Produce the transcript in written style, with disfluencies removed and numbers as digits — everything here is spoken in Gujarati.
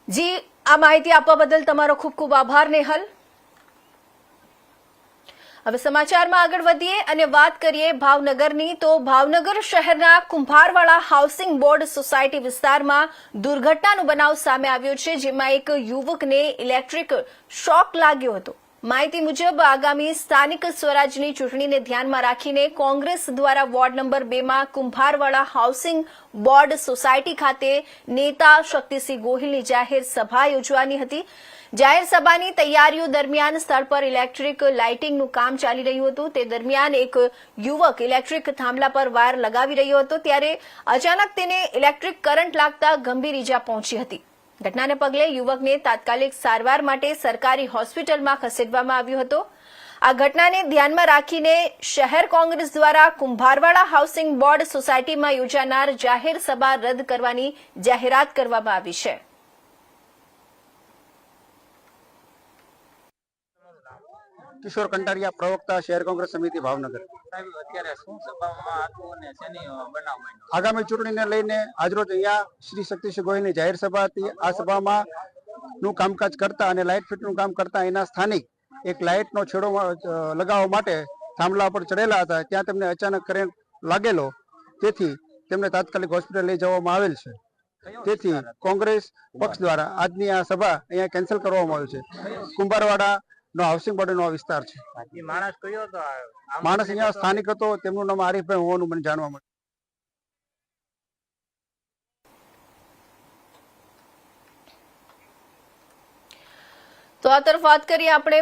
જી, આ માહિતી આપવા બદલ તમારો ખૂબ ખૂબ આભાર નેહલ। હવે સમાચારમાં આગળ વધીએ અને વાત કરીએ ભાવનગરની। તો ભાવનગર શહેરના કુંભારવાડા હાઉસિંગ બોર્ડ સોસાયટી વિસ્તારમાં દુર્ઘટનાનો બનાવ સામે આવ્યો છે, જેમાં એક યુવકને ઇલેક્ટ્રિક શોક લાગ્યો હતો। માહિતી મુજબ આગામી સ્થાનિક સ્વરાજની ચૂંટણીને ધ્યાનમાં રાખીને કોંગ્રેસ દ્વારા વોર્ડ નંબર 2માં કુંભારવાડા હાઉસિંગ બોર્ડ સોસાયટી ખાતે નેતા શક્તિસિંહ ગોહિલની જાહેર સભા યોજવાની હતી। જાહેર સભાની તૈયારીઓ દરમિયાન સ્થળ પર ઇલેક્ટ્રિક લાઇટિંગનું કામ ચાલી રહ્યું હતું। તે દરમિયાન એક યુવક ઇલેક્ટ્રિક થાંભલા પર વાયર લગાવી રહ્યો હતો, ત્યારે અચાનક તેને ઇલેક્ટ્રિક કરંટ લાગતા ગંભીર ઈજા પહોંચી હતી। ઘટનાને પગલે યુવકને તાત્કાલિક સારવાર માટે સરકારી હોસ્પિટલમાં ખસેડવામાં આવ્યો હતો। આ ઘટનાને ધ્યાનમાં રાખીને શહેર કોંગ્રેસ દ્વારા કુંભારવાડા હાઉસિંગ બોર્ડ સોસાયટીમાં યોજાનાર જાહેર સભા રદ કરવાની જાહેરાત કરવામાં આવી છે। કિશોર કંટારિયા, પ્રવક્તા, શહેર કોંગ્રેસ સમિતિ ભાવનગર। આગામી ચૂંટણીને લઈને આજરોજ અહીંયા શ્રી શક્તિસિંહ ગોહિલની જાહેર સભા હતી। આ સભામાં નું કામકાજ કરતા અને લાઇટ ફિટનું કામ કરતા એના સ્થાનિક એક લાઇટનો છેડો લગાવવા માટે થાંભલા પર ચડેલા હતા, ત્યાં તેમને અચાનક કરંટ લાગેલો, તેથી તેમને તાત્કાલિક હોસ્પિટલ લઈ જવામાં આવેલ છે। તેથી કોંગ્રેસ પક્ષ દ્વારા આજની આ સભા અહીંયા કેન્સલ કરવામાં આવી છે। કુંભારવાડા નો હાઉસિંગ બોર્ડ નો વિસ્તાર છે। માણસ અહીંયા સ્થાનિક હતો, તેમનું નામ આરીફભાઈ હોવાનું મને જાણવા મળ્યું। તો આ તરફ વાત કરીએ આપણે